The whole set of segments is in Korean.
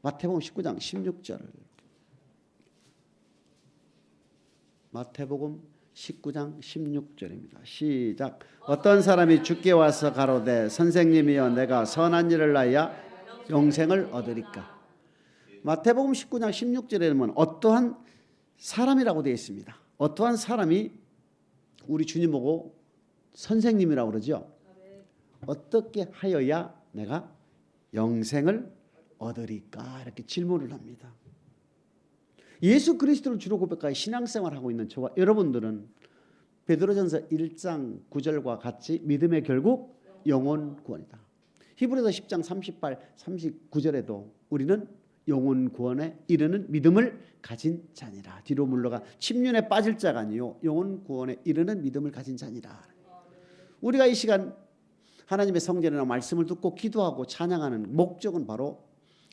마태복음 19장 16절. 마태복음 19장 16절입니다. 시작. 어떤 사람이 주께 와서 가로되 선생님이여 내가 선한 일을 하여 영생을 얻으리까. 마태복음 19장 16절에는 어떠한 사람이라고 되어 있습니다. 어떠한 사람이 우리 주님 보고 선생님이라고 그러죠. 어떻게 하여야 내가 영생을 얻으리까 이렇게 질문을 합니다. 예수 그리스도를 주로 고백하여 신앙생활하고 있는 저와 여러분들은 베드로전서 1장 9절과 같이 믿음의 결국 영혼 구원이다. 히브리서 10장 38, 39절에도 우리는 영혼 구원에 이르는 믿음을 가진 자니라. 뒤로 물러가 침륜에 빠질 자가 아니요 영혼 구원에 이르는 믿음을 가진 자니라. 우리가 이 시간 하나님의 성전이나 말씀을 듣고 기도하고 찬양하는 목적은 바로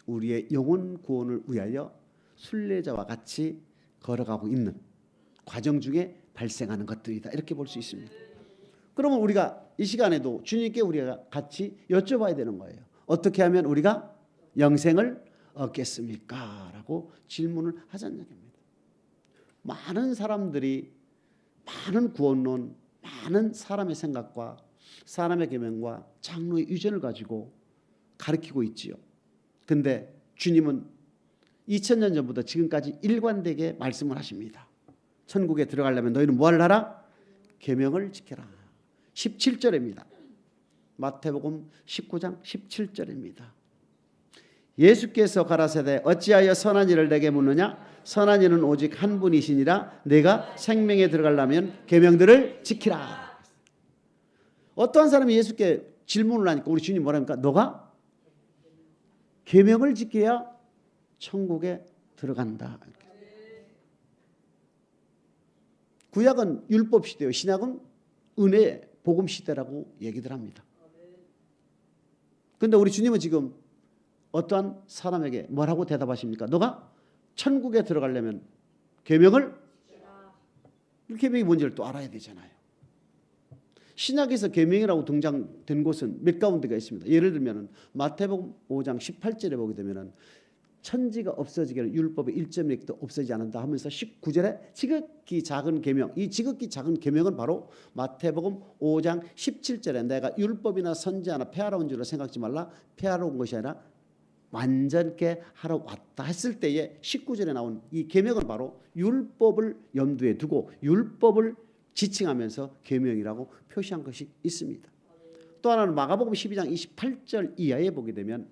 우리의 영혼 구원을 위하여 순례자와 같이 걸어가고 있는 과정 중에 발생하는 것들이다. 이렇게 볼 수 있습니다. 그러면 우리가 이 시간에도 주님께 우리가 같이 여쭤봐야 되는 거예요. 어떻게 하면 우리가 영생을 얻겠습니까? 라고 질문을 하자는 얘기입니다. 많은 사람들이 많은 구원론, 많은 사람의 생각과 사람의 계명과 장로의 유전을 가지고 가르치고 있지요. 근데 주님은 2000년 전부터 지금까지 일관되게 말씀을 하십니다. 천국에 들어가려면 너희는 뭐 하라? 계명을 지켜라. 17절입니다. 마태복음 19장 17절입니다. 예수께서 가라사대 어찌하여 선한 일을 내게 묻느냐? 선한 일은 오직 한 분이시니라. 내가 생명에 들어가려면 계명들을 지키라. 어떠한 사람이 예수께 질문을 하니까 우리 주님 뭐랍니까? 너가 계명을 지켜야 천국에 들어간다. 구약은 율법 시대요. 신약은 은혜 복음 시대라고 얘기들 합니다. 그런데 우리 주님은 지금 어떠한 사람에게 뭐라고 대답하십니까? 너가 천국에 들어가려면 계명을, 계명이 뭔지를 또 알아야 되잖아요. 신약에서 계명이라고 등장된 곳은 몇 가운데가 있습니다. 예를 들면 마태복음 5장 18절에 보게 되면 천지가 없어지기를 율법의 1.1도 없어지지 않는다 하면서 19절에 지극히 작은 계명, 이 지극히 작은 계명은 바로 마태복음 5장 17절에 내가 율법이나 선지 하나 폐하러 온 줄로 생각지 말라. 폐하러 온 것이 아니라 완전케 하러 왔다 했을 때에 19절에 나온 이 계명은 바로 율법을 염두에 두고 율법을 지칭하면서 계명이라고 표시한 것이 있습니다. 또 하나는 마가복음 12장 28절 이하에 보게 되면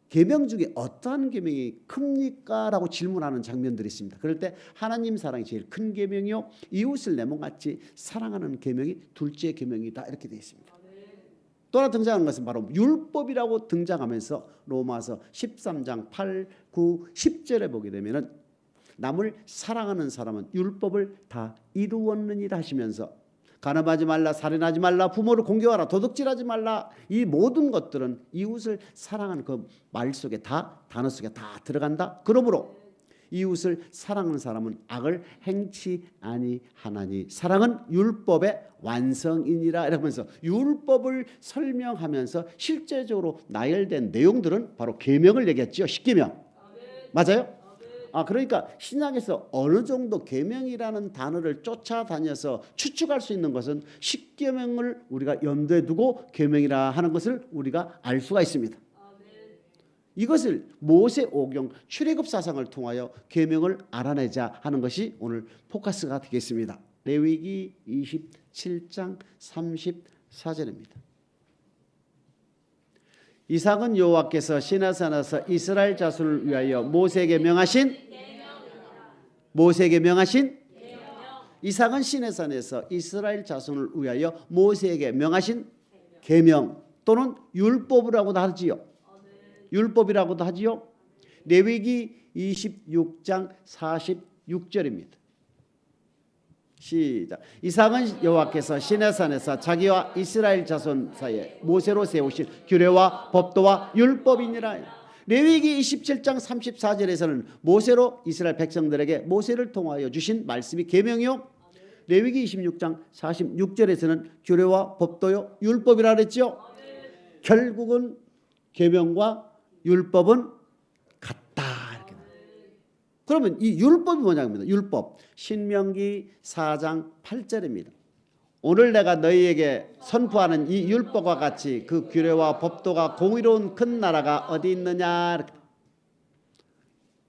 계명 중에 어떠한 계명이 큽니까? 라고 질문하는 장면들이 있습니다. 그럴 때 하나님 사랑이 제일 큰 계명이요 이웃을 내 몸같이 사랑하는 계명이 둘째 계명이다 이렇게 되어 있습니다. 또 하나 등장하는 것은 바로 율법이라고 등장하면서 로마서 13장 8, 9, 10절에 보게 되면 남을 사랑하는 사람은 율법을 다 이루었느니라 하시면서 간음하지 말라, 살인하지 말라, 부모를 공경하라, 도둑질하지 말라, 이 모든 것들은 이웃을 사랑하는 그 말 속에 다, 단어 속에 다 들어간다. 그러므로 이웃을 사랑하는 사람은 악을 행치 아니하나니 사랑은 율법의 완성이니라 이러면서 율법을 설명하면서 실제적으로 나열된 내용들은 바로 계명을 얘기했죠. 십계명. 맞아요? 그러니까 신약에서 어느 정도 계명이라는 단어를 쫓아다녀서 추측할 수 있는 것은 십계명을 우리가 염두에 두고 계명이라 하는 것을 우리가 알 수가 있습니다. 이것을 모세 오경 출애굽 사상을 통하여 계명을 알아내자 하는 것이 오늘 포커스가 되겠습니다. 레위기 27장 34절입니다. 이삭은 여호와께서 시내산에서 이스라엘 자손을 위하여 모세에게 명하신 이삭은 시내산에서 이스라엘 자손을 위하여 모세에게 명하신 계명 또는 율법이라고도 하지요. 율법이라고도 하지요. 레위기 26장 46절입니다. 시작. 이삭은 여호와께서 시내산에서 자기와 이스라엘 자손 사이에 모세로 세우신 규례와 법도와 율법이니라. 레위기 27장 34절에서는 모세로 이스라엘 백성들에게 모세를 통하여 주신 말씀이 계명이요. 레위기 26장 46절에서는 규례와 법도요 율법이라 그랬죠. 결국은 계명과 율법은 그러면 이 율법이 뭐냐입니다. 율법. 신명기 4장 8절입니다. 오늘 내가 너희에게 선포하는 이 율법과 같이 그 규례와 법도가 공의로운 큰 나라가 어디 있느냐.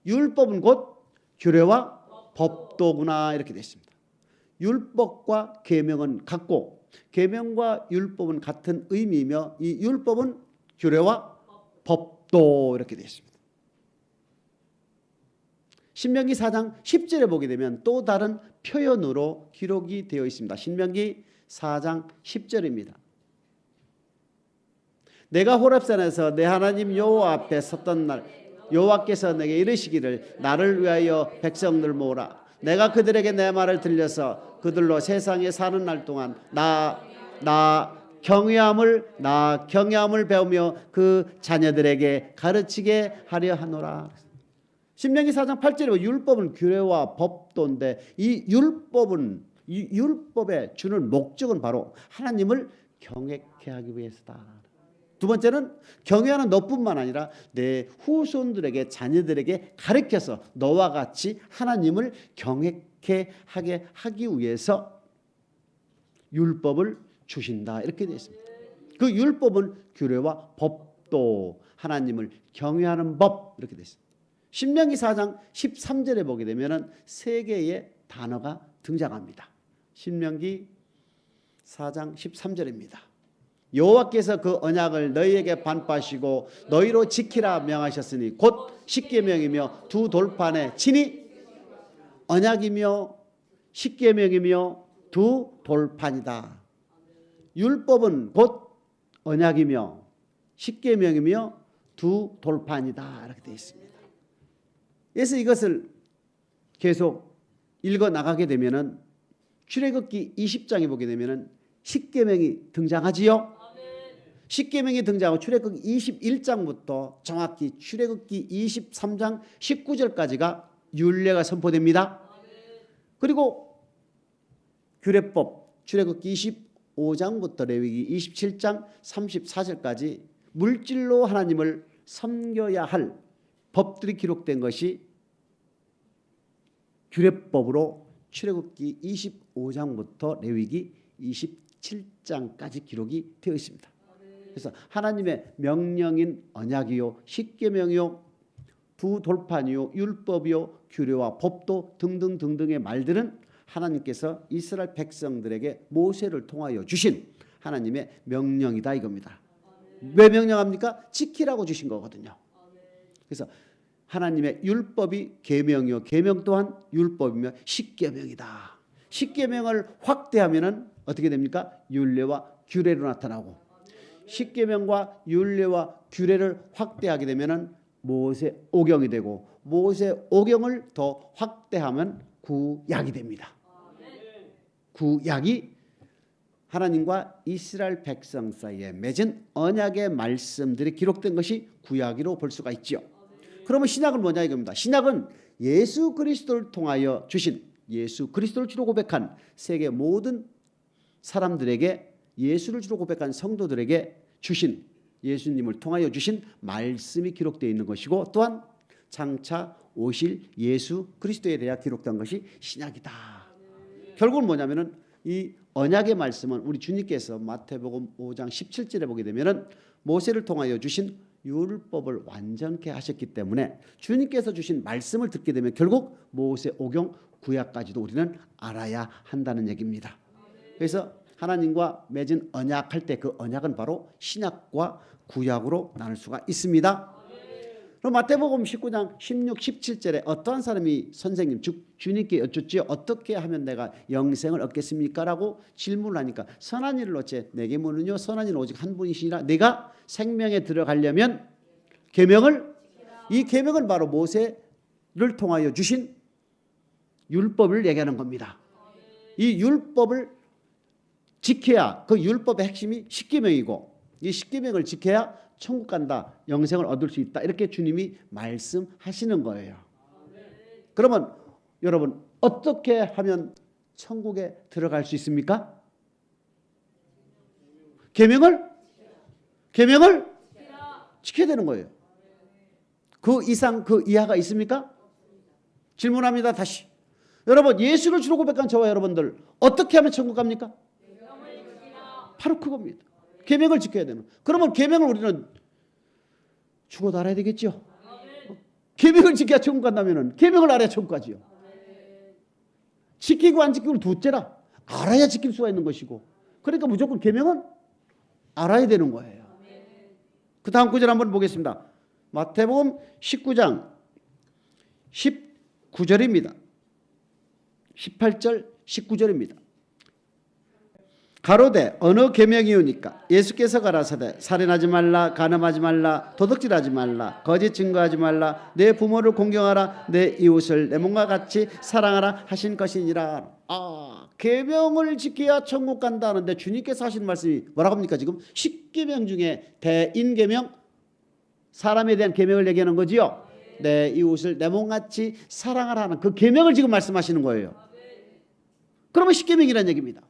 율법은 곧 규례와 법도구나 이렇게 되어 있습니다. 율법과 계명은 같고 계명과 율법은 같은 의미이며 이 율법은 규례와 법도 이렇게 되어 있습니다. 신명기 4장 10절에 보게 되면 또 다른 표현으로 기록이 되어 있습니다. 신명기 4장 10절입니다. 내가 호렙산에서 내 하나님 여호와 앞에 섰던 날 여호와께서 내게 이르시기를 나를 위하여 백성들 모으라. 내가 그들에게 내 말을 들려서 그들로 세상에 사는 날 동안 나 경외함을 배우며 그 자녀들에게 가르치게 하려 하노라. 신명기 4장 8절에 율법은 규례와 법도인데 이 율법에 주는 목적은 바로 하나님을 경외케 하기 위해서다. 두 번째는 경외하는 너뿐만 아니라 내 후손들에게 자녀들에게 가르쳐서 너와 같이 하나님을 경외케 하기 위해서 율법을 주신다 이렇게 되어 있습니다. 그 율법은 규례와 법도 하나님을 경외하는 법 이렇게 되어 있습니다. 신명기 4장 13절에 보게 되면 세 개의 단어가 등장합니다. 신명기 4장 13절입니다. 여호와께서 그 언약을 너희에게 반포하시고 너희로 지키라 명하셨으니 곧 십계명이며 두 돌판에 친히 언약이며 십계명이며 두 돌판이다. 율법은 곧 언약이며 십계명이며 두 돌판이다 이렇게 되어 있습니다. 그래서 이것을 계속 읽어 나가게 되면은 출애굽기 20장에 보게 되면은 십계명이 등장하지요. 십계명이 등장하고 출애굽기 21장부터 정확히 출애굽기 23장 19절까지가 율례가 선포됩니다. 그리고 규례법 출애굽기 25장부터 레위기 27장 34절까지 물질로 하나님을 섬겨야 할 법들이 기록된 것이 규례법으로 출애굽기 25장부터 레위기 27장까지 기록이 되어 있습니다. 그래서 하나님의 명령인 언약이요 십계명이요 두 돌판이요 율법이요 규례와 법도 등등등등의 말들은 하나님께서 이스라엘 백성들에게 모세를 통하여 주신 하나님의 명령이다 이겁니다. 왜 명령합니까? 지키라고 주신 거거든요. 그래서 하나님의 율법이 계명이요 계명 또한 율법이며 십계명이다. 십계명을 확대하면은 어떻게 됩니까? 율례와 규례로 나타나고 십계명과 율례와 규례를 확대하게 되면은 모세 오경이 되고 모세 오경을 더 확대하면 구약이 됩니다. 구약이 하나님과 이스라엘 백성 사이에 맺은 언약의 말씀들이 기록된 것이 구약이로 볼 수가 있죠. 그러면 신약은 뭐냐 이겁니다. 신약은 예수 그리스도를 통하여 주신 예수 그리스도를 주로 고백한 세계 모든 사람들에게 예수를 주로 고백한 성도들에게 주신 예수님을 통하여 주신 말씀이 기록되어 있는 것이고 또한 장차 오실 예수 그리스도에 대해 기록된 것이 신약이다. 결국은 뭐냐면은 이 언약의 말씀은 우리 주님께서 마태복음 5장 17절에 보게 되면은 모세를 통하여 주신 율법을 완전케 하셨기 때문에 주님께서 주신 말씀을 듣게 되면 결국 모세 오경 구약까지도 우리는 알아야 한다는 얘기입니다. 그래서 하나님과 맺은 언약할 때 그 언약은 바로 신약과 구약으로 나눌 수가 있습니다. 그럼 마태복음 19장 16, 17절에 어떠한 사람이 선생님 주님께 여쭙지 어떻게 하면 내가 영생을 얻겠습니까? 라고 질문을 하니까 선한 일을 어째 내게 물으뇨 선한 일은 오직 한 분이시니라 내가 생명에 들어가려면 계명을 이 계명은 바로 모세를 통하여 주신 율법을 얘기하는 겁니다. 이 율법을 지켜야 그 율법의 핵심이 십계명이고 이 십계명을 지켜야 천국 간다, 영생을 얻을 수 있다 이렇게 주님이 말씀하시는 거예요. 그러면 여러분 어떻게 하면 천국에 들어갈 수 있습니까? 계명을 지켜야 되는 거예요. 그 이상 그 이하가 있습니까? 질문합니다. 다시. 여러분, 예수를 주로 고백한 저와 여러분들 어떻게 하면 천국 갑니까? 바로 그겁니다. 계명을 지켜야 되는. 그러면 계명을 우리는 죽어도 알아야 되겠죠. 계명을 지켜야 천국 간다면은 계명을 알아야 천국 가지요. 지키고 안 지키고는 둘째라. 알아야 지킬 수가 있는 것이고. 그러니까 무조건 계명은 알아야 되는 거예요. 그 다음 구절 한번 보겠습니다. 마태복음 19장 19절입니다. 18절 19절입니다. 가로되 어느 계명이오니까 예수께서 가라사대 살인하지 말라, 간음하지 말라, 도둑질하지 말라, 거짓 증거하지 말라, 내 부모를 공경하라, 내 이웃을 내 몸과 같이 사랑하라 하신 것이니라. 계명을 지켜야 천국 간다는데 주님께서 하신 말씀이 뭐라고 합니까? 지금 10계명 중에 대인계명, 사람에 대한 계명을 얘기하는 거지요. 내 이웃을 내 몸같이 사랑하라는 그 계명을 지금 말씀하시는 거예요. 그러면 10계명이라는 얘기입니다.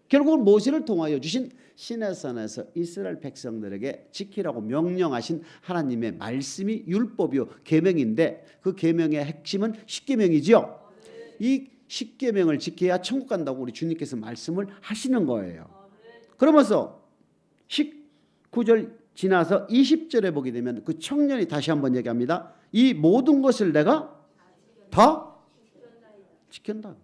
결국은 모세를 통하여 주신 시내산에서 이스라엘 백성들에게 지키라고 명령하신 하나님의 말씀이 율법이요 계명인데 그 계명의 핵심은 10계명이죠. 이 10계명을 지켜야 천국 간다고 우리 주님께서 말씀을 하시는 거예요. 그러면서 19절 지나서 20절에 보게 되면 그 청년이 다시 한번 얘기합니다. 이 모든 것을 내가 다 지킨다.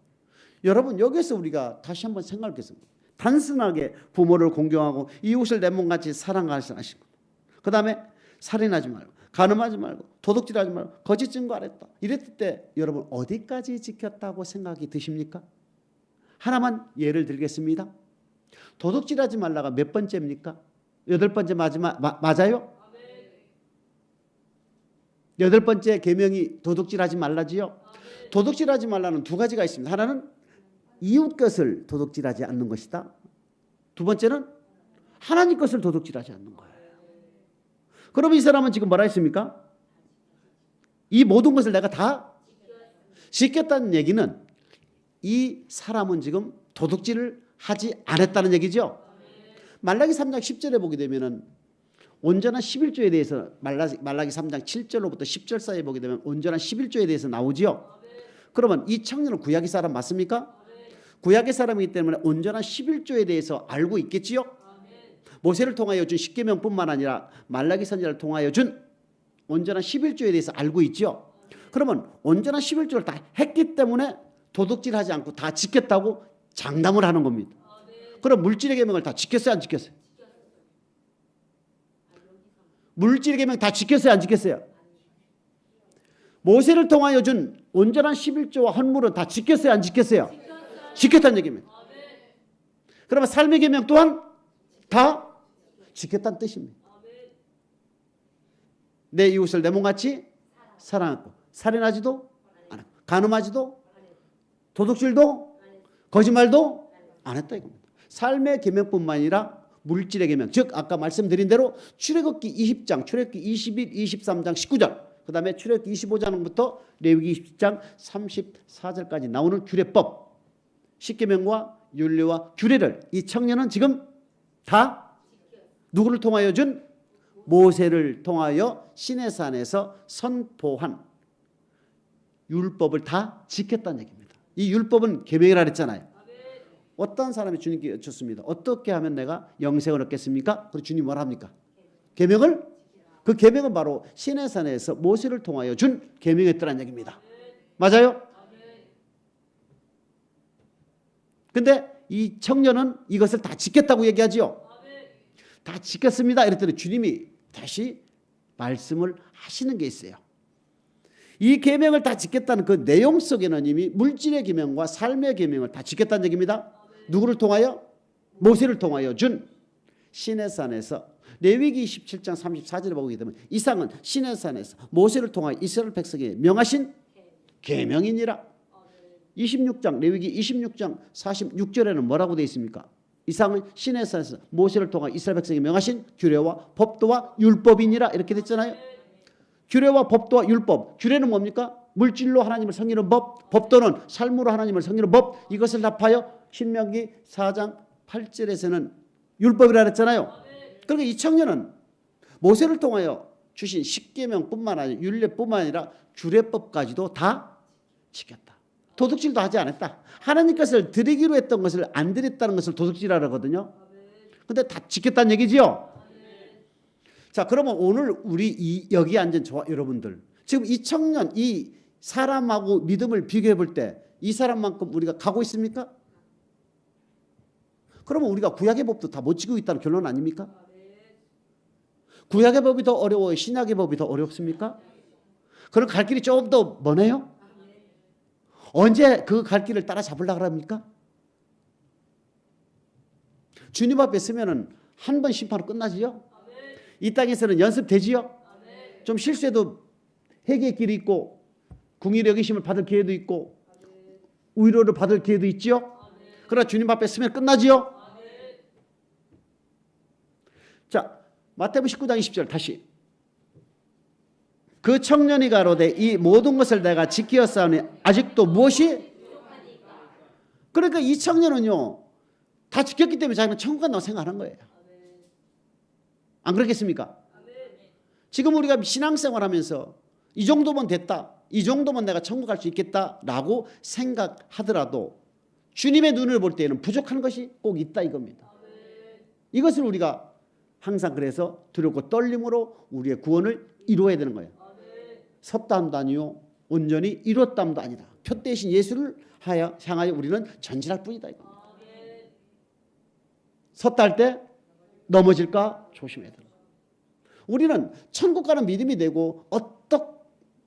여러분, 여기서 우리가 다시 한번 생각하겠습니다. 단순하게 부모를 공경하고 이웃을 내 몸같이 사랑하시는 것. 그 다음에 살인하지 말고, 간음하지 말고, 도둑질하지 말고, 거짓 증거 안 했다. 이랬을 때 여러분 어디까지 지켰다고 생각이 드십니까? 하나만 예를 들겠습니다. 도둑질하지 말라가 몇 번째입니까? 8번째 맞아요? 8번째 계명이 도둑질하지 말라지요. 도둑질하지 말라는 두 가지가 있습니다. 하나는 이웃 것을 도둑질하지 않는 것이다. 두 번째는 하나님 것을 도둑질하지 않는 거예요. 그러면 이 사람은 지금 뭐라 했습니까? 이 모든 것을 내가 다 지켰다는 얘기는 이 사람은 지금 도둑질을 하지 않았다는 얘기죠. 말라기 3장 10절에 보게 되면은 온전한 11조에 대해서 말라기 3장 7절로부터 10절 사이에 보게 되면 온전한 11조에 대해서 나오지요. 그러면 이 청년은 구약의 사람 맞습니까? 구약의 사람이기 때문에 온전한 11조에 대해서 알고 있겠지요. 모세를 통하여 준 10계명뿐만 아니라 말라기 선지자를 통하여 준 온전한 11조에 대해서 알고 있죠. 그러면 온전한 11조를 다 했기 때문에 도둑질하지 않고 다 지켰다고 장담을 하는 겁니다. 그럼 물질의 계명을 다 지켰어요, 안 지켰어요? 물질의 계명 다 지켰어요, 안 지켰어요? 모세를 통하여 준 온전한 11조와 헌물은 다 지켰어요, 안 지켰어요? 지켰다는 얘기입니다. 그러면 삶의 계명 또한 다 지켰다는 뜻입니다. 내 이웃을 내 몸같이 사랑하고 살인하지도 않았고 간음하지도 도둑질도 거짓말도 안 했다 이겁니다. 삶의 계명뿐만 아니라 물질의 계명, 즉 아까 말씀드린 대로 출애굽기 20장, 출애굽기 21, 23장 19절, 그 다음에 출애굽기 25장부터 레위기 20장 34절까지 나오는 규례법, 십계명과 율례와 규례를 이 청년은 지금 다 누구를 통하여 준? 모세를 통하여 시내산에서 선포한 율법을 다 지켰다는 얘기입니다. 이 율법은 계명이라 그랬잖아요. 어떤 사람이 주님께 여쭙습니다. 어떻게 하면 내가 영생을 얻겠습니까? 그리고 주님 뭐라 합니까? 계명을? 그 계명은 바로 시내산에서 모세를 통하여 준 계명이었다는 얘기입니다. 맞아요? 근데 이 청년은 이것을 다 지켰다고 얘기하지요. 다 지켰습니다. 이랬더니 주님이 다시 말씀을 하시는 게 있어요. 이 계명을 다 지켰다는 그 내용 속에는 이미 물질의 계명과 삶의 계명을 다 지켰다는 얘기입니다. 누구를 통하여? 모세를 통하여 준 시내산에서 레위기 27장 34절에 보게 되면 이상은 시내산에서 모세를 통하여 이스라엘 백성에게 명하신 계명이니라. 26장 레위기 26장 46절에는 뭐라고 되어 있습니까? 이상은 시내산에서 모세를 통하여 이스라엘 백성에게 명하신 규례와 법도와 율법이니라 이렇게 됐잖아요. 규례와 법도와 율법. 규례는 뭡니까? 물질로 하나님을 섬기는 법. 법도는 삶으로 하나님을 섬기는 법. 이것을 합하여 신명기 4장 8절에서는 율법이라 했잖아요. 그러니까 이 청년은 모세를 통하여 주신 십계명뿐만 아니라 율례뿐만 아니라 규례법까지도 다 지켰다. 도둑질도 하지 않았다. 하나님 것을 드리기로 했던 것을 안 드렸다는 것을 도둑질하거든요. 근데 다 지켰다는 얘기지요. 자, 그러면 오늘 우리 여기 앉은 저와 여러분들, 지금 이 청년, 이 사람하고 믿음을 비교해 볼 때 이 사람만큼 우리가 가고 있습니까? 그러면 우리가 구약의 법도 다 못 지키고 있다는 결론 아닙니까? 구약의 법이 더 어려워요? 신약의 법이 더 어렵습니까? 그럼 갈 길이 조금 더 머네요? 언제 그 갈 길을 따라 잡으려고 합니까? 주님 앞에 서면은 한 번 심판으로 끝나지요? 이 땅에서는 연습되지요? 좀 실수해도 회개의 길이 있고 궁일의 여기심을 받을 기회도 있고 위로를 받을 기회도 있지요? 그러나 주님 앞에 서면 끝나지요? 자, 마태복음 19장 20절 다시. 그 청년이 가로되 이 모든 것을 내가 지키었사오니 아직도 무엇이? 그러니까 이 청년은요, 다 지켰기 때문에 자기는 천국 간다고 생각하는 거예요. 안 그렇겠습니까? 지금 우리가 신앙생활 하면서 이 정도면 됐다, 이 정도면 내가 천국 갈 수 있겠다라고 생각하더라도 주님의 눈을 볼 때에는 부족한 것이 꼭 있다 이겁니다. 이것을 우리가 항상 그래서 두렵고 떨림으로 우리의 구원을 이루어야 되는 거예요. 섰다함도 아니요 온전히 이뤘다함도 아니다. 표 대신 예수를 향하여 우리는 전진할 뿐이다 이겁니다. 섰다 할 때 넘어질까 조심해야 된다. 우리는 천국 가는 믿음이 되고 어떤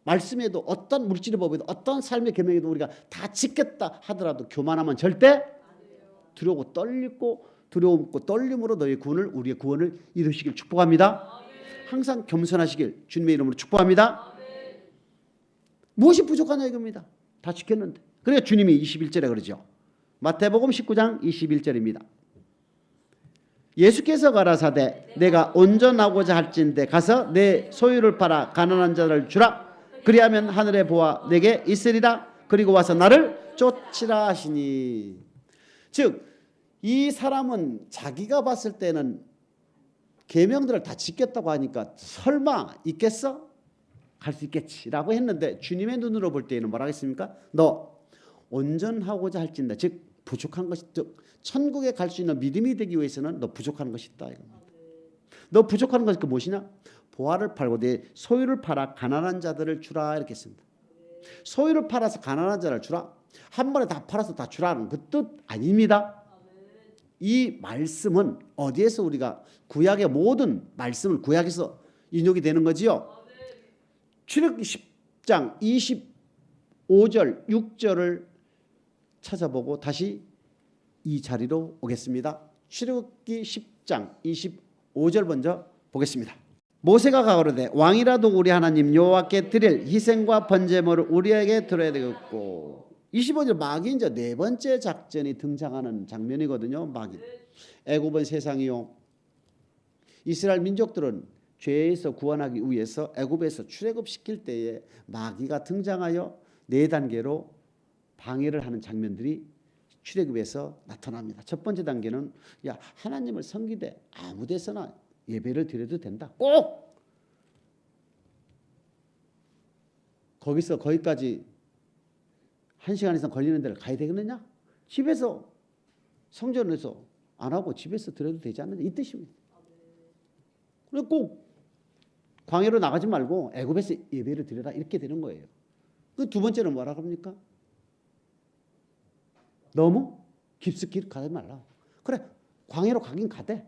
말씀에도 어떤 물질의 법에도 어떤 삶의 계명에도 우리가 다 지켰다 하더라도 교만하면 절대 두려워 떨리고 두려움고 떨림으로 너희 구원을 우리의 구원을 이루시길 축복합니다. 항상 겸손하시길 주님의 이름으로 축복합니다. 무엇이 부족하냐 이겁니다. 다 지켰는데. 그래서 주님이 21절에 그러죠. 마태복음 19장 21절입니다. 예수께서 가라사대 내가 온전하고자 할진대 가서 내 소유를 팔아 가난한 자를 주라. 그리하면 하늘의 보화 내게 있으리라. 그리고 와서 나를 쫓으라 하시니. 즉 이 사람은 자기가 봤을 때는 계명들을 다 지켰다고 하니까 설마 있겠어? 갈 수 있겠지라고 했는데 주님의 눈으로 볼 때에는 뭐라 하겠습니까? 너 온전하고자 할진대, 즉 부족한 것이, 즉 천국에 갈 수 있는 믿음이 되기 위해서는 너 부족한 것이 있다 이겁니다. 너 부족한 것이 그 무엇이냐? 보화를 팔고 내 소유를 팔아 가난한 자들을 주라 이렇게 했습니다. 소유를 팔아서 가난한 자를 주라, 한 번에 다 팔아서 다 주라는 그 뜻 아닙니다. 이 말씀은 어디에서 우리가 구약의 모든 말씀은 구약에서 인용이 되는 거지요. 출애굽기 10장 25절 6절을 찾아보고 다시 이 자리로 오겠습니다. 출애굽기 10장 25절 먼저 보겠습니다. 모세가 가로되 왕이라도 우리 하나님 여호와께 드릴 희생과 번제물을 우리에게 드려야 되겠고. 25절 마귀 이제 네 번째 작전이 등장하는 장면이거든요. 마귀. 애굽은 세상이요. 이스라엘 민족들은 죄에서 구원하기 위해서 애굽에서 출애굽시킬 때에 마귀가 등장하여 네 단계로 방해를 하는 장면들이 출애굽에서 나타납니다. 첫 번째 단계는 야 하나님을 섬기되 아무 데서나 예배를 드려도 된다. 꼭 거기까지 1시간 이상 걸리는 데를 가야 되겠느냐? 집에서 성전에서 안 하고 집에서 드려도 되지 않느냐? 이 뜻입니다. 그리고 꼭 광야로 나가지 말고 애굽에서 예배를 드려라 이렇게 되는 거예요. 그 두 번째는 뭐라 합니까? 너무 깊숙이 가지 말라. 그래 광야로 가긴 가되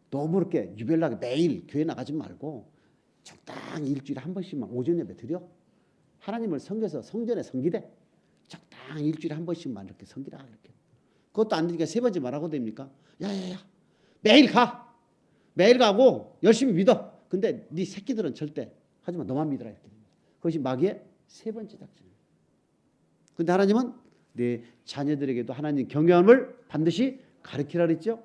너무 이렇게 유별나게 매일 교회 나가지 말고 적당히 일주일에 한 번씩만 오전 예배 드려. 하나님을 섬겨서 성전에 섬기되 적당히 일주일에 한 번씩만 이렇게 섬기라 이렇게. 그것도 안 되니까 세 번째 말하고 됩니까? 야야야 매일 가. 매일 가고 열심히 믿어. 근데 네 새끼들은 절대 하지만 너만 믿어라 이렇게. 그것이 마귀의 세 번째 작전입니다. 근데 하나님은 내 자녀들에게도 하나님 경외함을 반드시 가르치라 그랬죠.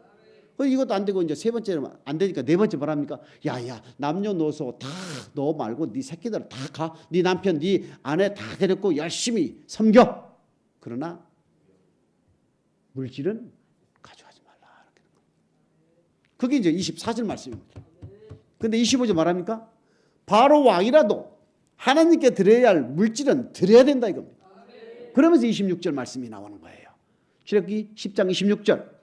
이것도 안 되고 이제 세 번째는 안 되니까 네 번째 뭐랍니까? 야야 남녀노소 다 너 말고 네 새끼들 다 가. 네 남편 네 아내 다 데리고 열심히 섬겨. 그러나 물질은 가져가지 말라. 그게 이제 24절 말씀입니다. 근데 25절 말합니까? 바로 왕이라도 하나님께 드려야 할 물질은 드려야 된다 이겁니다. 그러면서 26절 말씀이 나오는 거예요. 출애굽기 10장 26절.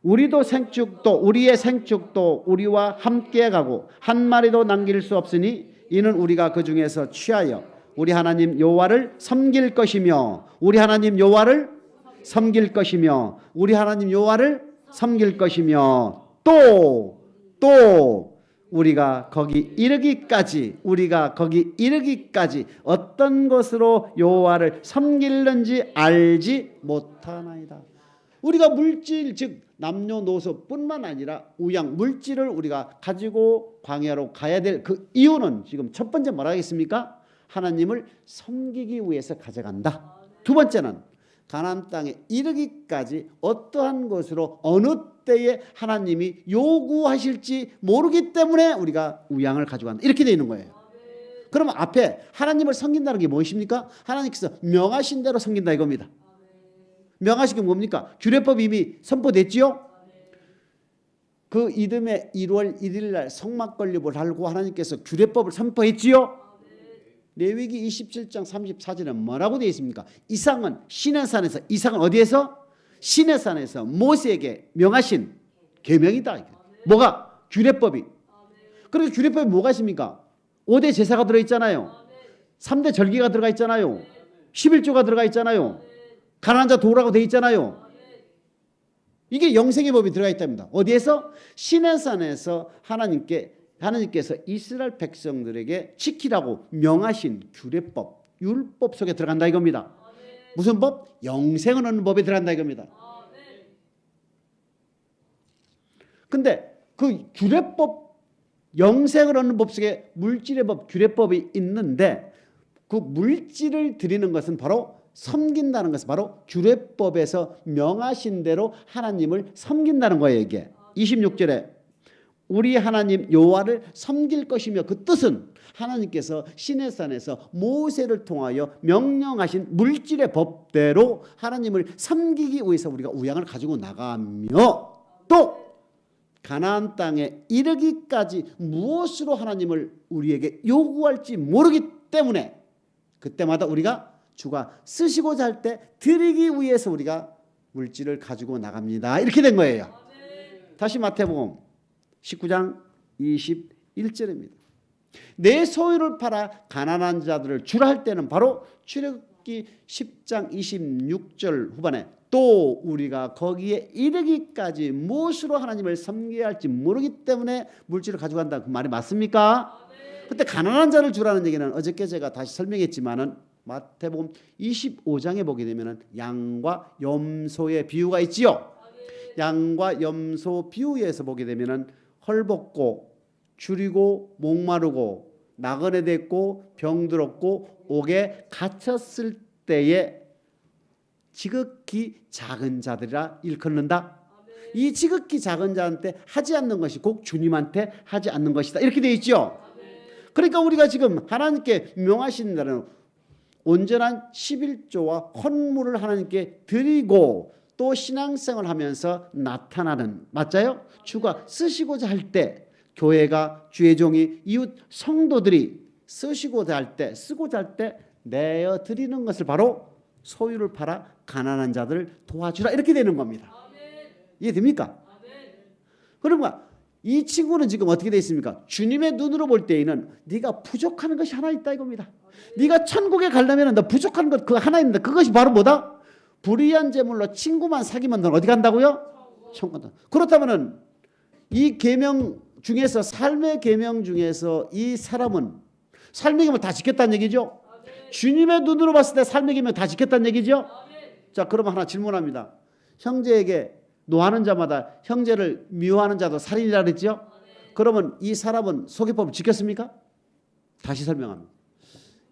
우리도 생축도 우리의 생축도 우리와 함께 가고 한 마리도 남길 수 없으니 이는 우리가 그 중에서 취하여 우리 하나님 여호와를 섬길 것이며 우리 하나님 여호와를 섬길 것이며 우리 하나님 여호와를 섬길 것이며 또 우리가 거기 이르기까지 어떤 것으로 여호와를 섬길는지 알지 못하나이다. 우리가 물질 즉 남녀노소뿐만 아니라 우양 물질을 우리가 가지고 광야로 가야 될 그 이유는 지금 첫 번째 뭐라 하겠습니까? 하나님을 섬기기 위해서 가져간다. 두 번째는 가나안 땅에 이르기까지 어떠한 것으로 어느 때에 하나님이 요구하실지 모르기 때문에 우리가 우양을 가져간다. 이렇게 되어 있는 거예요. 그러면 앞에 하나님을 섬긴다는 게 무엇입니까? 하나님께서 명하신 대로 섬긴다 이겁니다. 명하신 게 뭡니까? 규례법이 이미 선포됐지요? 그 이듬해 1월 1일 날 성막건립을 하고 하나님께서 규례법을 선포했지요? 레위기 27장 34절에 뭐라고 되어 있습니까? 이상은 시내산에서, 이상은 어디에서? 시내산에서 모세에게 명하신 계명이다. 뭐가? 규례법이. 그래서 규례법에 뭐가 있습니까? 5대 제사가 들어있잖아요. 3대 절기가 들어가 있잖아요. 11조가 들어가 있잖아요. 가난한 자 도우라고 되어 있잖아요. 이게 영생의 법이 들어가 있답니다. 어디에서? 시내산에서 하나님께서 이스라엘 백성들에게 지키라고 명하신 규례법, 율법 속에 들어간다 이겁니다. 무슨 법? 영생을 얻는 법에 들어간다 이겁니다. 근데 그 규례법, 영생을 얻는 법 속에 물질의 법, 규례법이 있는데 그 물질을 드리는 것은 바로 섬긴다는 것은 바로 규례법에서 명하신 대로 하나님을 섬긴다는 거예요. 이게 26절에 우리 하나님 여호와를 섬길 것이며 그 뜻은 하나님께서 시내산에서 모세를 통하여 명령하신 물질의 법대로 하나님을 섬기기 위해서 우리가 우양을 가지고 나가며 또 가나안 땅에 이르기까지 무엇으로 하나님을 우리에게 요구할지 모르기 때문에 그때마다 우리가 주가 쓰시고자 할 때 드리기 위해서 우리가 물질을 가지고 나갑니다. 이렇게 된 거예요. 다시 마태복음 19장 21절입니다. 내 소유를 팔아 가난한 자들을 주라 할 때는 바로 출애굽기 10장 26절 후반에 또 우리가 거기에 이르기까지 무엇으로 하나님을 섬겨야 할지 모르기 때문에 물질을 가져간다. 그 말이 맞습니까? 그때 가난한 자를 주라는 얘기는 어저께 제가 다시 설명했지만은 마태복음 25장에 보게 되면 양과 염소의 비유가 있지요. 양과 염소 비유에서 보게 되면 헐벗고 줄이고 목마르고 나그네 됐고 병들었고 옥에 갇혔을 때에 지극히 작은 자들이라 일컫는다. 이 지극히 작은 자한테 하지 않는 것이 꼭 주님한테 하지 않는 것이다. 이렇게 되어 있죠. 그러니까 우리가 지금 하나님께 명하신다는 온전한 11조와 헌물을 하나님께 드리고 또 신앙생활을 하면서 나타나는, 맞아요? 주가 쓰시고자 할 때 교회가 주의 종이 이웃 성도들이 쓰고자 할 때 내어 드리는 것을 바로 소유를 팔아 가난한 자들을 도와주라 이렇게 되는 겁니다. 이해됩니까? 그러면 이 친구는 지금 어떻게 되어 있습니까? 주님의 눈으로 볼 때에는 네가 부족한 것이 하나 있다 이겁니다. 네가 천국에 가려면 너 부족한 것 그 하나 있는데 그것이 바로 뭐다? 불의한 제물로 친구만 사귀면 넌 어디 간다고요? 천국 간다. 그렇다면은 이 계명 중에서 삶의 계명 중에서 이 사람은 삶의 계명 다 지켰다는 얘기죠. 주님의 눈으로 봤을 때 삶의 계명 다 지켰다는 얘기죠. 자, 그러면 하나 질문합니다. 형제에게 노하는 자마다 형제를 미워하는 자도 살인이라 그랬죠. 그러면 이 사람은 소개법을 지켰습니까? 다시 설명합니다.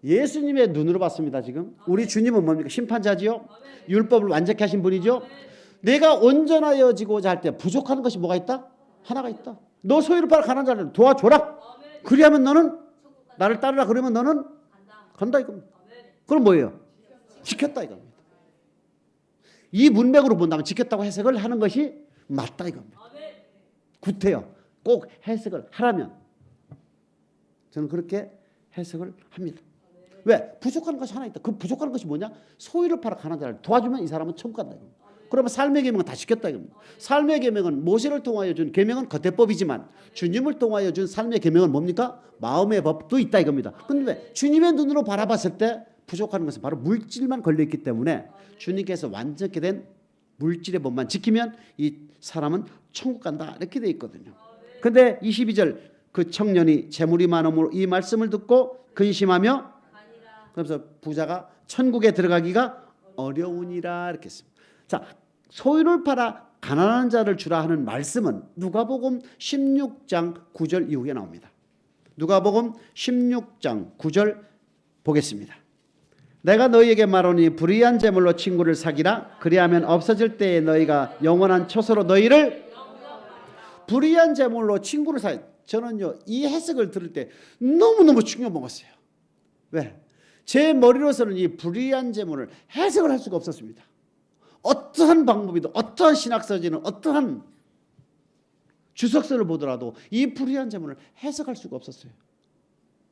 예수님의 눈으로 봤습니다. 지금 우리 주님은 뭡니까? 심판자지요. 율법을 완전케 하신 분이죠. 내가 온전하여지고자 할 때 부족한 것이 뭐가 있다? 하나가 있다. 너 소유를 팔아 가난한 자를 도와줘라. 그리하면 너는 나를 따르라. 그러면 너는 간다 이겁니다. 그럼 뭐예요? 지켰다 이겁니다. 이 문맥으로 본다면 지켰다고 해석을 하는 것이 맞다 이겁니다. 구태여 꼭 해석을 하라면 저는 그렇게 해석을 합니다. 왜? 부족한 것이 하나 있다. 그 부족한 것이 뭐냐? 소유를 팔아 가난한 자를 도와주면 이 사람은 천국 간다. 그러면 삶의 계명은 다 지켰다 이겁니다. 삶의 계명은 모세를 통하여 준 계명은 겉대법이지만 주님을 통하여 준 삶의 계명은 뭡니까? 마음의 법도 있다 이겁니다. 그런데 주님의 눈으로 바라봤을 때 부족한 것은 바로 물질만 걸려있기 때문에 주님께서 완전히 된 물질의 법만 지키면 이 사람은 천국 간다 이렇게 돼 있거든요. 그런데 22절 그 청년이 재물이 많음으로 이 말씀을 듣고 근심하며 그래서 부자가 천국에 들어가기가 어려우니라 이렇게 했습니다. 자, 소유를 팔아 가난한 자를 주라 하는 말씀은 누가복음 16장 9절 이후에 나옵니다. 누가복음 16장 9절 보겠습니다. 내가 너희에게 말하노니 불의한 재물로 친구를 사기라. 그리하면 없어질 때에 너희가 영원한 처소로 너희를 불의한 재물로 친구를 사. 저는요 이 해석을 들을 때 너무너무 충격 먹었어요. 왜? 제 머리로서는 이 불의한 재물을 해석을 할 수가 없었습니다. 어떠한 방법이든 어떠한 신학서지는 어떠한 주석서를 보더라도 이 불의한 재물을 해석할 수가 없었어요.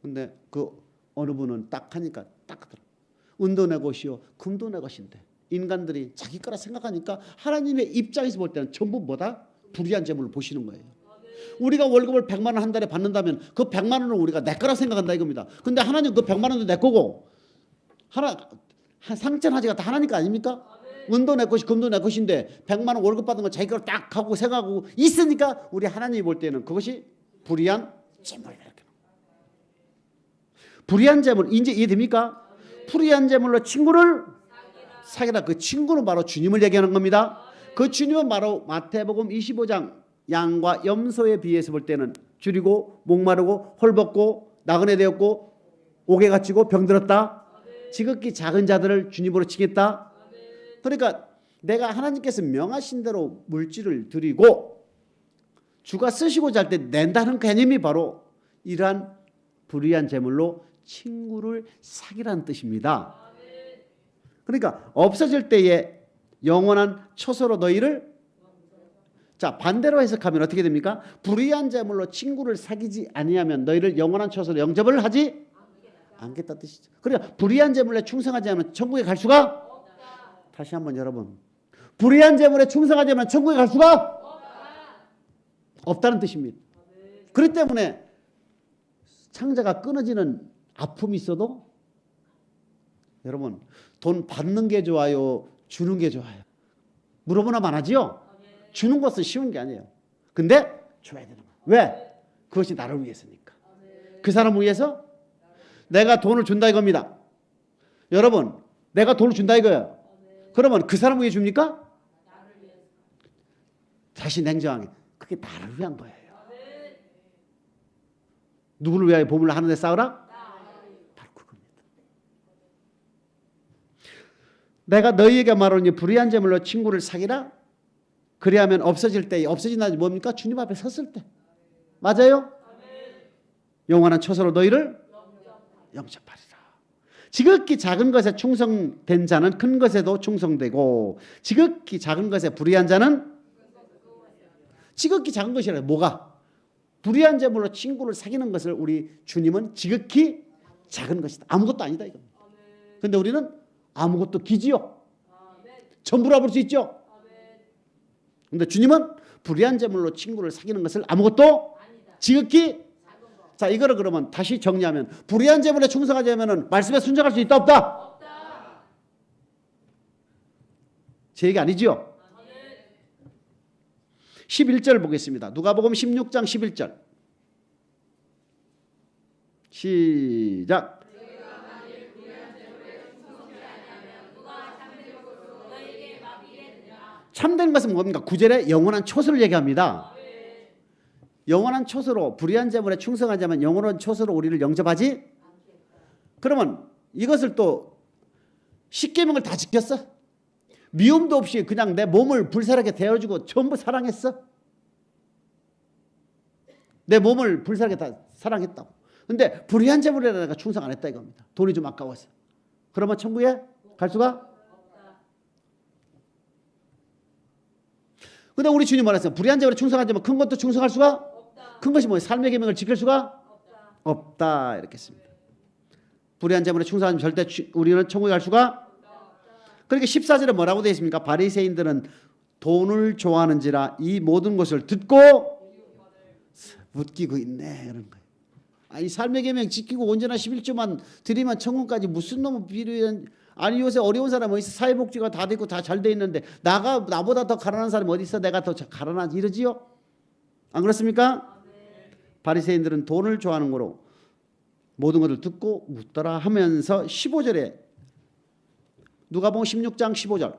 근데 그 어느 분은 딱 하니까 딱 하더라고요. 은도 내 것이요 금도 내 것인데 인간들이 자기 거라 생각하니까 하나님의 입장에서 볼 때는 전부 뭐다? 불의한 재물을 보시는 거예요. 우리가 월급을 100만 원 한 달에 받는다면 그 100만 원을 우리가 내 거라 생각한다 이겁니다. 근데 하나님 그 100만 원도 내 거고 상천하지가 다 하나님 거 아닙니까? 은도 내 것이 금도 내 것인데 100만 원 월급 받은 거 자기 거로 딱 하고 생각하고 있으니까 우리 하나님이 볼 때는 그것이 불의한 재물이다. 불의한 재물 이제 이해됩니까? 불의한 재물로 친구를 사기라. 그 친구는 바로 주님을 얘기하는 겁니다. 그 주님은 바로 마태복음 25장 양과 염소에 비해서 볼 때는 줄이고 목마르고 헐벗고 나그네 되었고 옥에 갇히고 병들었다. 지극히 작은 자들을 주님으로 치겠다. 그러니까 내가 하나님께서 명하신 대로 물질을 드리고 주가 쓰시고자 할 때 낸다는 개념이 바로 이러한 불의한 재물로 친구를 사기라는 뜻입니다. 그러니까 없어질 때에 영원한 처소로 너희를 자 반대로 해석하면 어떻게 됩니까? 불의한 재물로 친구를 사귀지 아니하면 너희를 영원한 처소로 영접을 하지 않겠다 뜻이죠. 그러니까 불의한 재물에 충성하지 않으면 천국에 갈 수가 다시 한번 여러분 불의한 재물에 충성하지 않으면 천국에 갈 수가 없다는 뜻입니다. 그렇기 때문에 창자가 끊어지는 아픔이 있어도 여러분 돈 받는 게 좋아요? 주는 게 좋아요? 물어보나 안 하지요? 주는 것은 쉬운 게 아니에요. 근데 줘야 되는 거예요. 왜? 그것이 나를 위해서니까. 그 사람을 위해서 내가 돈을 준다 이겁니다. 여러분 내가 돈을 준다 이거예요. 그러면 그 사람을 위해 줍니까? 다시 냉정하게 그게 나를 위한 거예요. 누구를 위하여 보물을 하늘에 쌓으라? 바로 그겁니다. 내가 너희에게 말하노니 불의한 재물로 친구를 사기라. 그리하면 없어질 때 없어진다는 뭡니까? 주님 앞에 섰을 때. 맞아요? 영원한 처소로 너희를 영접하리라. 지극히 작은 것에 충성된 자는 큰 것에도 충성되고 지극히 작은 것에 불의한 자는 지극히 작은 것이라. 뭐가? 불의한 재물로 친구를 사귀는 것을 우리 주님은 지극히 작은 것이다. 아무것도 아니다 이겁니다. 그런데 우리는 아무것도 기지요. 전부라 볼 수 있죠. 그런데 주님은 불의한 재물로 친구를 사귀는 것을 아무것도 지극히 자 이거를 그러면 다시 정리하면 불의한 재물에 충성하지 않으면 말씀에 순종할 수 있다 없다? 제 얘기 아니지요? 11절 보겠습니다. 누가복음 16장 11절 시작. 참된 것은 뭡니까? 9절에 영원한 처소를 얘기합니다. 영원한 처소로 불의한 재물에 충성하자면 영원한 처소로 우리를 영접하지? 그러면 이것을 또 십계명을 다 지켰어? 미움도 없이 그냥 내 몸을 불살하게 대어주고 전부 사랑했어? 내 몸을 불살하게 다 사랑했다고. 근데 불의한 재물에 내가 충성 안 했다 이겁니다. 돈이 좀 아까워서. 그러면 천국에 갈 수가? 근데 우리 주님 말했어요. 불의한 재물에 충성하지만 큰 것도 충성할 수가? 없다. 큰 것이 뭐예요? 삶의 계명을 지킬 수가? 없다. 이렇게 했습니다. 불의한 재물에 충성하면 절대 우리는 천국에 갈 수가. 그러니까 14절에 뭐라고 되어 있습니까? 바리새인들은 돈을 좋아하는지라 이 모든 것을 듣고 웃기고 있네 그런 거예요. 아니 삶의 계명 지키고 온전한 11조만 드리면 천국까지 무슨 놈의 비리한. 아니 요새 어려운 사람은 있어. 사회복지가 다 되고 다 잘 돼 있는데 나보다 더 가난한 사람이 어디 있어? 내가 더 가난하지 이러지요? 안 그렇습니까? 바리새인들은 돈을 좋아하는 거로 모든 것을 듣고 웃더라 하면서 15절에 누가복음 16장 15절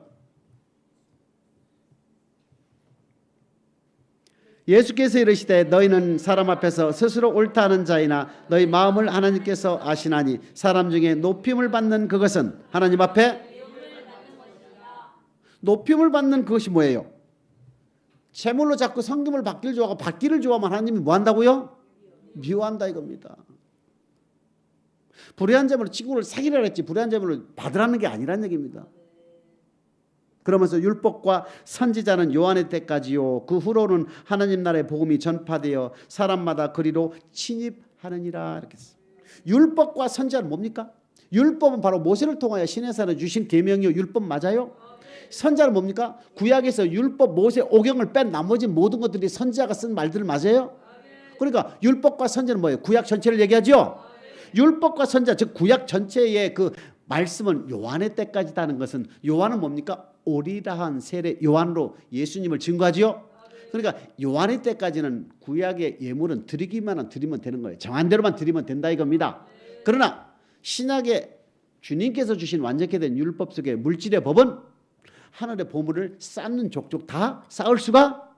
예수께서 이르시되 너희는 사람 앞에서 스스로 옳다 하는 자이나 너희 마음을 하나님께서 아시나니 사람 중에 높임을 받는 그것은 하나님 앞에 높임을 받는 그것이 뭐예요? 재물로 자꾸 성금을 받기를 좋아하고 받기를 좋아하면 하나님이 뭐 한다고요? 미워한다 이겁니다. 불의한 재물로 친구를 사귀라 했지 불의한 재물로 받으라는 게 아니란 얘기입니다. 그러면서 율법과 선지자는 요한의 때까지요 그 후로는 하나님 나라의 복음이 전파되어 사람마다 그리로 침입하느니라 이렇게 했어요. 율법과 선지자는 뭡니까? 율법은 바로 모세를 통하여 시내산에 주신 계명이요 율법 맞아요? 선지자는 뭡니까? 구약에서 율법 모세 오경을 뺀 나머지 모든 것들이 선지자가 쓴 말들 맞아요? 그러니까 율법과 선지자는 뭐예요? 구약 전체를 얘기하죠? 율법과 선지자 즉 구약 전체의 그 말씀은 요한의 때까지다는 것은 요한은 뭡니까? 오리라한 세례 요한으로 예수님을 증거하지요. 그러니까 요한의 때까지는 구약의 예물은 드리기만 드리면 되는 거예요. 정한 대로만 드리면 된다 이겁니다. 그러나 신약의 주님께서 주신 완전케 된 율법 속의 물질의 법은 하늘의 보물을 쌓는 족족 다 쌓을 수가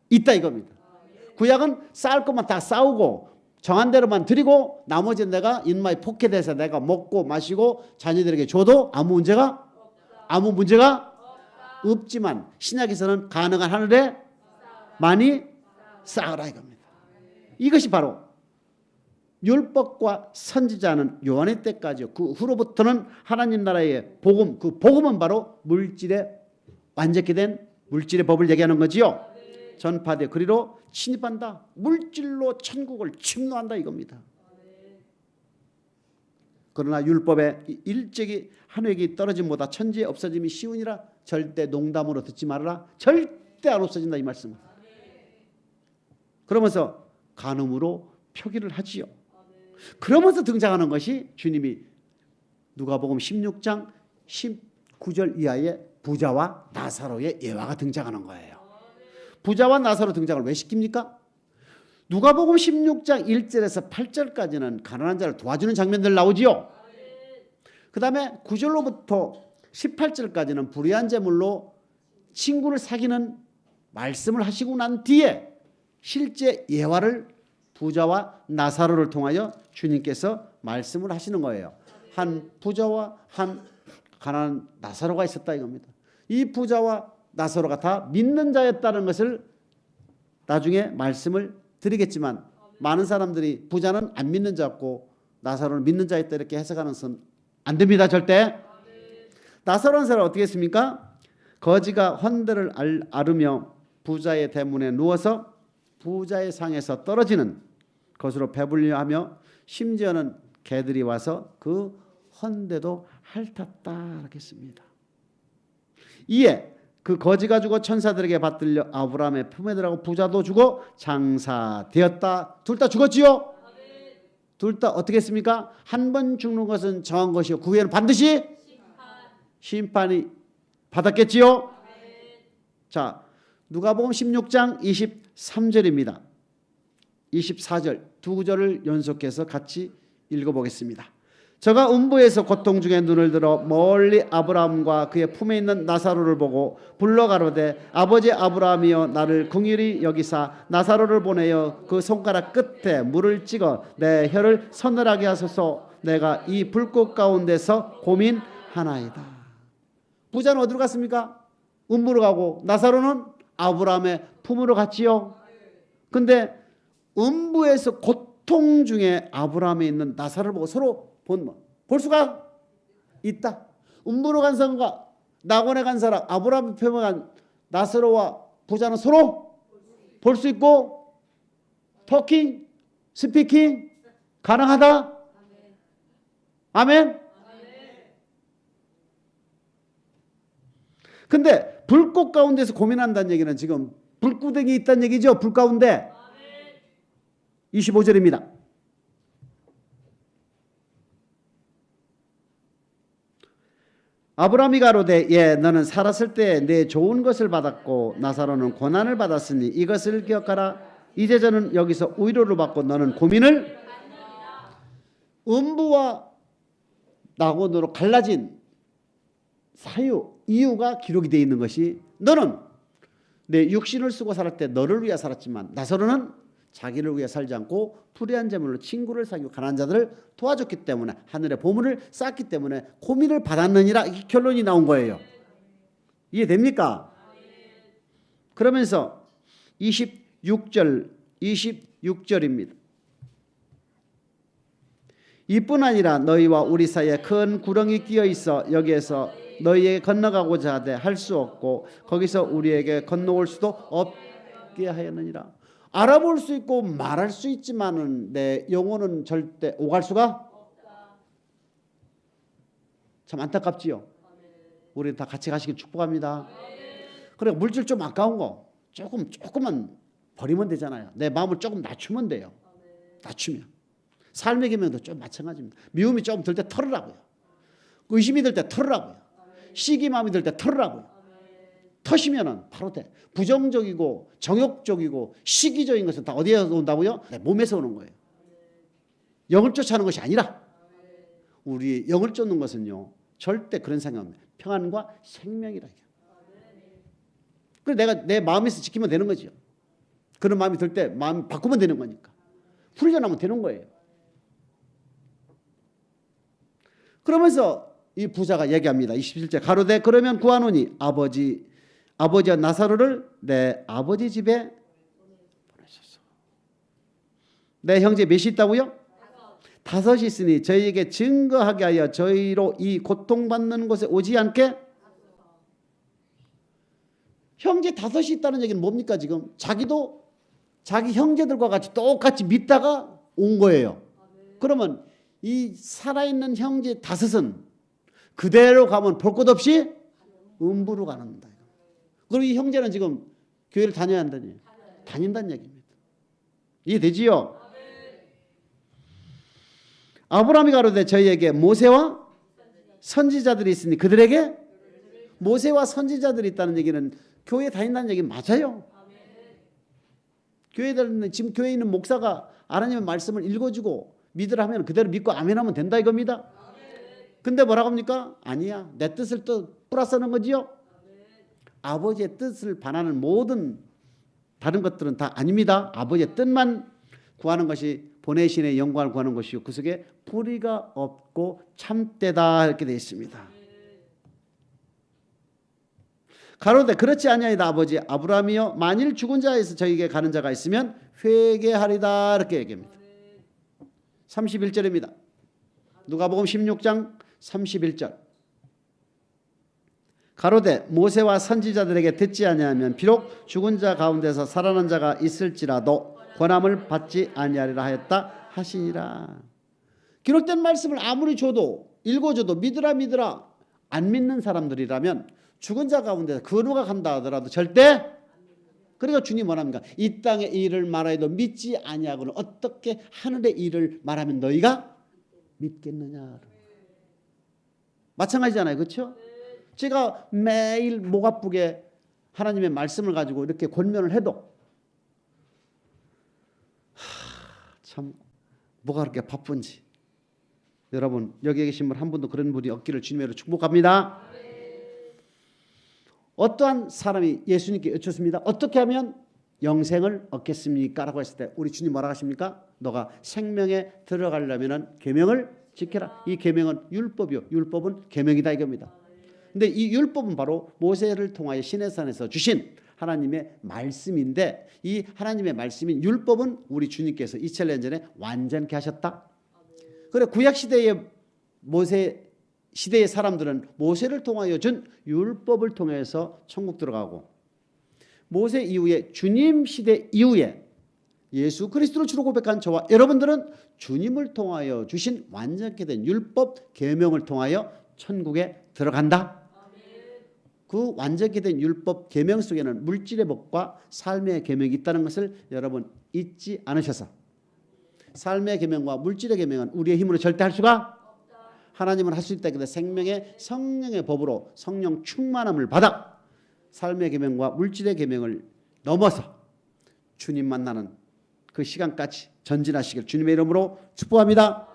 있다 이겁니다. 구약은 쌓을 것만 다 쌓고 정한 대로만 드리고 나머지는 내가 인마에 포켓해서 내가 먹고 마시고 자녀들에게 줘도 아무 문제가 없지만 신약에서는 가능한 하늘에 많이 쌓으라 이겁니다. 이것이 바로 율법과 선지자는 요한의 때까지요. 그 후로부터는 하나님 나라의 복음, 그 복음은 바로 물질의 완전케 된 물질의 법을 얘기하는 거지요. 전파되 그리로 침입한다. 물질로 천국을 침노한다 이겁니다. 그러나 율법에 일찍이 한 획이 떨어짐보다 천지에 없어짐이 쉬우니라. 절대 농담으로 듣지 말아라. 절대 안 없어진다 이 말씀은. 그러면서 간음으로 표기를 하지요. 그러면서 등장하는 것이 주님이 누가복음 16장 19절 이하의 부자와 나사로의 예화가 등장하는 거예요. 부자와 나사로 등장을 왜 시킵니까? 누가복음 16장 1절에서 8절까지는 가난한 자를 도와주는 장면들 나오지요. 그 다음에 9절로부터 18절까지는 불의한 재물로 친구를 사귀는 말씀을 하시고 난 뒤에 실제 예화를 부자와 나사로를 통하여 주님께서 말씀을 하시는 거예요. 한 부자와 한 가난한 나사로가 있었다 이겁니다. 이 부자와 나사로가 다 믿는 자였다는 것을 나중에 말씀을 드리겠지만 많은 사람들이 부자는 안 믿는 자였고 나사로는 믿는 자였다 이렇게 해석하는 것은 안 됩니다. 절대. 나사로는 사람 어떻게 했습니까? 거지가 헌들을 앓으며 부자의 대문에 누워서 부자의 상에서 떨어지는 것으로 배불려 하며 심지어는 개들이 와서 그 헌대도 핥았다 이렇게 했습니다. 이에 그 거지가 죽어 천사들에게 받들려 아브라함의 품에 들어가고 부자도 죽어 장사되었다. 둘 다 죽었지요? 둘 다 어떻게 했습니까? 한 번 죽는 것은 정한 것이요 그 후에는 반드시 심판이 받았겠지요? 자, 누가복음 16장 23절입니다. 24절 두 구절을 연속해서 같이 읽어보겠습니다. 저가 음부에서 고통 중에 눈을 들어 멀리 아브라함과 그의 품에 있는 나사로를 보고 불러 가로되 아버지 아브라함이여 나를 긍휼히 여기사 나사로를 보내어 그 손가락 끝에 물을 찍어 내 혀를 서늘하게 하소서. 내가 이 불꽃 가운데서 고민하나이다. 부자는 어디로 갔습니까? 음부로 가고 나사로는 아브라함의 품으로 갔지요. 근데 음부에서 고통 중에 아브라함에 있는 나사로를 보고 서로 볼 수가 있다. 음부로 간 사람과 낙원에 간 사람, 아브라함의 품에 간 나사로와 부자는 서로 볼 수 있고 토킹, 스피킹 가능하다. 아멘. 근데 불꽃 가운데서 고민한다는 얘기는 지금 불구덩이 있다는 얘기죠. 불 가운데. 25절입니다. 아브라함이 가로되 예 너는 살았을 때 내 좋은 것을 받았고 나사로는 고난을 받았으니 이것을 기억하라. 이제 저는 여기서 위로를 받고 너는 고민을 음부와 낙원으로 갈라진 사유 이유가 기록이 되어 있는 것이 너는 내 육신을 쓰고 살을 때 너를 위해 살았지만 나사로는 자기를 위해 살지 않고 불의한 재물로 친구를 사귀고 가난한 자들을 도와줬기 때문에 하늘의 보물을 쌓기 때문에 고민을 받았느니라. 이 결론이 나온 거예요. 이해됩니까? 그러면서 26절입니다. 이뿐 아니라 너희와 우리 사이에 큰 구렁이 끼어 있어 여기에서 너희에게 건너가고자 하되 할 수 없고 거기서 우리에게 건너올 수도 없게 하였느니라. 알아볼 수 있고 말할 수 있지만은 내 영혼은 절대 오갈 수가 없다. 참 안타깝지요. 우리 다 같이 가시길 축복합니다. 그래 물질 좀 아까운 거 조금만 버리면 되잖아요. 내 마음을 조금 낮추면 돼요. 낮추면 삶의 계명도 좀 마찬가지입니다. 미움이 조금 들 때 털으라고요. 의심이 들 때 털으라고요. 시기 마음이 들 때 털으라고요. 터시면은 바로 돼. 부정적이고 정욕적이고 시기적인 것은 다 어디에서 온다고요? 내 몸에서 오는 거예요. 영을 쫓아하는 것이 아니라 우리 영을 쫓는 것은요 절대 그런 생각입니다. 평안과 생명이라. 그래서 내가 내 마음에서 지키면 되는 거죠. 그런 마음이 들 때 마음 바꾸면 되는 거니까 풀려나면 되는 거예요. 그러면서 이 부자가 얘기합니다. 27절 가로되 그러면 구하노니 아버지와 나사로를 내 아버지 집에 보내소서. 내 형제 몇이 있다고요? 5이 있으니 저희에게 증거하게 하여 저희로 이 고통받는 곳에 오지 않게. 형제 5이 있다는 얘기는 뭡니까? 지금 자기도 자기 형제들과 같이 똑같이 믿다가 온 거예요. 그러면 이 살아있는 형제 5은 그대로 가면 볼 것 없이 음부로 가는다. 그리고 이 형제는 지금 교회를 다녀야 한다니 다닌다는 얘기입니다. 이해되지요? 아브라함이 가로되 저희에게 모세와 선지자들이 있으니 그들에게 모세와 선지자들이 있다는 얘기는 교회 다닌다는 얘기 맞아요. 교회들은 지금 교회에 있는 목사가 하나님의 말씀을 읽어주고 믿으라 하면 그대로 믿고 아멘하면 된다 이겁니다. 근데 뭐라고 합니까? 아니야. 내 뜻을 또 플러스하는 거지요. 아버지의 뜻을 반하는 모든 다른 것들은 다 아닙니다. 아버지의 뜻만 구하는 것이 보내신의 영광을 구하는 것이요 그 속에 불의가 없고 참되다 이렇게 되어 있습니다. 가로되 그렇지 아니하이다 아버지 아브라함이여 만일 죽은 자에서 저에게 가는 자가 있으면 회개하리다 이렇게 얘기합니다. 31절입니다. 누가복음 16장 31절 가로되 모세와 선지자들에게 듣지 아니하면 비록 죽은 자 가운데서 살아난 자가 있을지라도 권함을 받지 아니하리라 하였다 하시니라. 기록된 말씀을 아무리 줘도 읽어줘도 믿으라 안 믿는 사람들이라면 죽은 자 가운데서 근우가 간다 하더라도 절대. 그러니까 주님 뭐랍니까? 이 땅의 일을 말하여도 믿지 아니하고는 어떻게 하늘의 일을 말하면 너희가 믿겠느냐. 마찬가지잖아요. 그렇죠? 제가 매일 목 아프게 하나님의 말씀을 가지고 이렇게 권면을 해도 참 뭐가 그렇게 바쁜지. 여러분 여기 계신 분 한 분도 그런 분이 없기를 주님으로 축복합니다. 어떠한 사람이 예수님께 여쭙습니다. 어떻게 하면 영생을 얻겠습니까? 라고 했을 때 우리 주님 뭐라고 하십니까? 너가 생명에 들어가려면 계명을 지켜라. 이 계명은 율법이요. 율법은 계명이다 이겁니다. 근데 이 율법은 바로 모세를 통하여 시내산에서 주신 하나님의 말씀인데 이 하나님의 말씀인 율법은 우리 주님께서 2000년 전에 완전케 하셨다. 그래 구약 시대의 모세 시대의 사람들은 모세를 통하여 준 율법을 통해서 천국 들어가고 모세 이후에 주님 시대 이후에 예수 그리스도를 주로 고백한 저와 여러분들은 주님을 통하여 주신 완전케 된 율법 계명을 통하여 천국에 들어간다. 그 완전케 된 율법 계명 속에는 물질의 법과 삶의 계명이 있다는 것을 여러분 잊지 않으셔서, 삶의 계명과 물질의 계명은 우리의 힘으로 절대 할 수가, 하나님은 할 수 있다. 근데 생명의 성령의 법으로 성령 충만함을 받아 삶의 계명과 물질의 계명을 넘어서 주님 만나는 그 시간까지 전진하시길 주님의 이름으로 축복합니다.